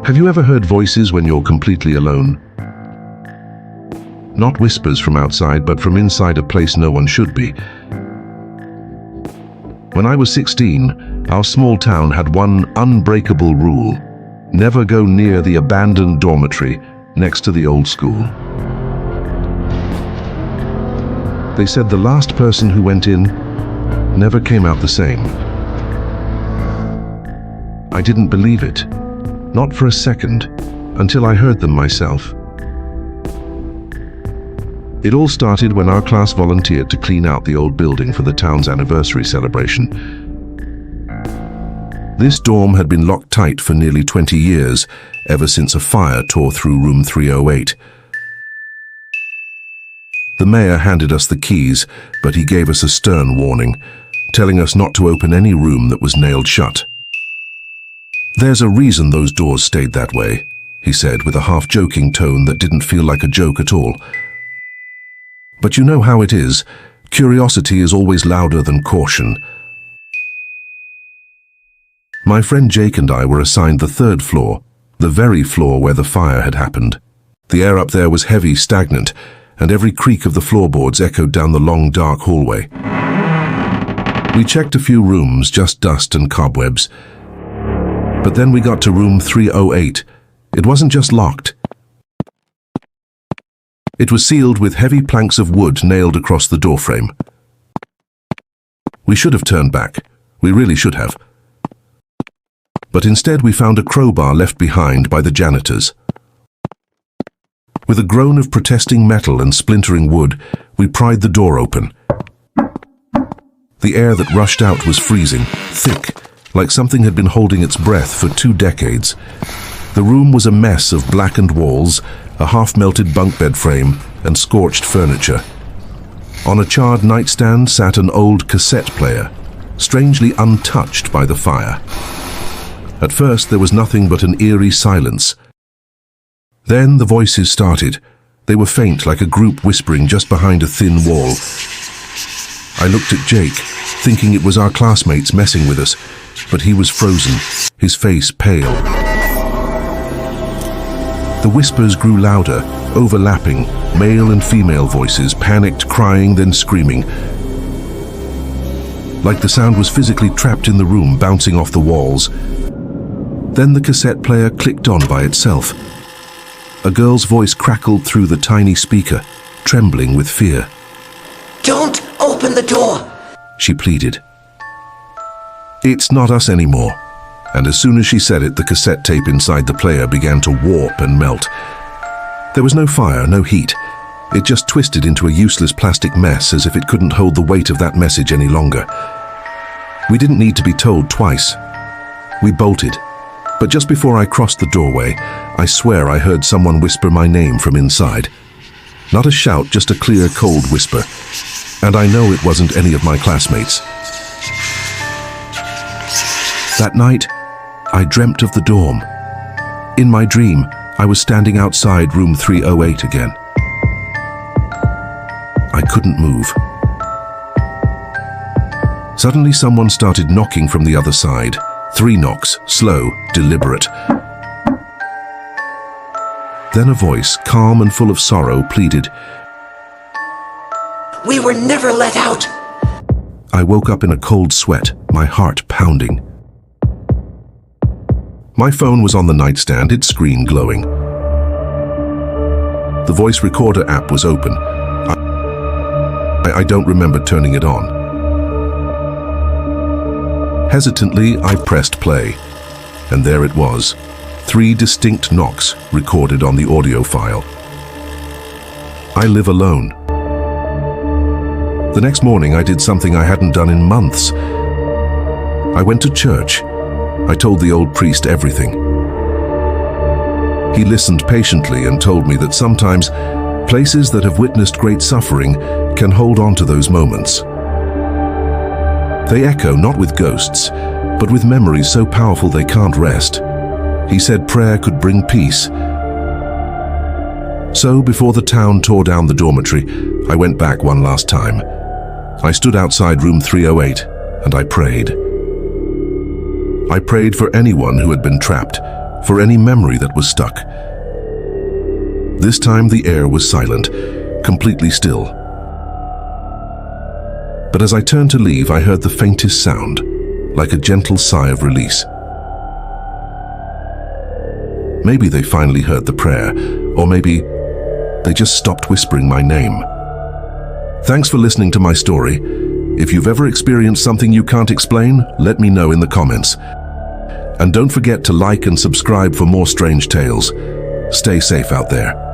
Have you ever heard voices when you're completely alone? Not whispers from outside, but from inside a place no one should be. When I was 16, our small town had one unbreakable rule: never go near the abandoned dormitory next to the old school. They said the last person who went in never came out the same. I didn't believe it, not for a second, until I heard them myself. It all started when our class volunteered to clean out the old building for the town's anniversary celebration. This dorm had been locked tight for nearly 20 years, ever since a fire tore through room 308. The mayor handed us the keys, but he gave us a stern warning, telling us not to open any room that was nailed shut. "There's a reason those doors stayed that way," he said with a half-joking tone that didn't feel like a joke at all. "But you know how it is. Curiosity is always louder than caution." My friend Jake and I were assigned the third floor, the very floor where the fire had happened. The air up there was heavy, stagnant, and every creak of the floorboards echoed down the long, dark hallway. We checked a few rooms, just dust and cobwebs. But then we got to room 308. It wasn't just locked. It was sealed with heavy planks of wood nailed across the doorframe. We should have turned back. We really should have. But instead we found a crowbar left behind by the janitors. With a groan of protesting metal and splintering wood, we pried the door open. The air that rushed out was freezing, thick, like something had been holding its breath for 2 decades. The room was a mess of blackened walls, a half-melted bunk bed frame, and scorched furniture. On a charred nightstand sat an old cassette player, strangely untouched by the fire. At first there was nothing but an eerie silence. Then the voices started. They were faint, like a group whispering just behind a thin wall. I looked at Jake, thinking it was our classmates messing with us, but he was frozen, his face pale. The whispers grew louder, overlapping, male and female voices, panicked, crying, then screaming. Like the sound was physically trapped in the room, bouncing off the walls. Then the cassette player clicked on by itself. A girl's voice crackled through the tiny speaker, trembling with fear. "Don't open the door," she pleaded. "It's not us anymore." And as soon as she said it, the cassette tape inside the player began to warp and melt. There was no fire, no heat. It just twisted into a useless plastic mess, as if it couldn't hold the weight of that message any longer. We didn't need to be told twice. We bolted. But just before I crossed the doorway, I swear I heard someone whisper my name from inside. Not a shout, just a clear, cold whisper. And I know it wasn't any of my classmates. That night, I dreamt of the dorm. In my dream, I was standing outside room 308 again. I couldn't move. Suddenly someone started knocking from the other side. 3 knocks, slow, deliberate. Then a voice, calm and full of sorrow, pleaded, "We were never let out." I woke up in a cold sweat, my heart pounding. My phone was on the nightstand, its screen glowing. The voice recorder app was open. I don't remember turning it on. Hesitantly, I pressed play, and there it was, 3 distinct knocks recorded on the audio file. I live alone. The next morning, I did something I hadn't done in months. I went to church. I told the old priest everything. He listened patiently and told me that sometimes places that have witnessed great suffering can hold on to those moments. They echo not with ghosts, but with memories so powerful they can't rest. He said prayer could bring peace. So before the town tore down the dormitory, I went back one last time. I stood outside room 308 and I prayed. I prayed for anyone who had been trapped, for any memory that was stuck. This time the air was silent, completely still. But as I turned to leave, I heard the faintest sound, like a gentle sigh of release. Maybe they finally heard the prayer, or maybe they just stopped whispering my name. Thanks for listening to my story. If you've ever experienced something you can't explain, let me know in the comments. And don't forget to like and subscribe for more strange tales. Stay safe out there.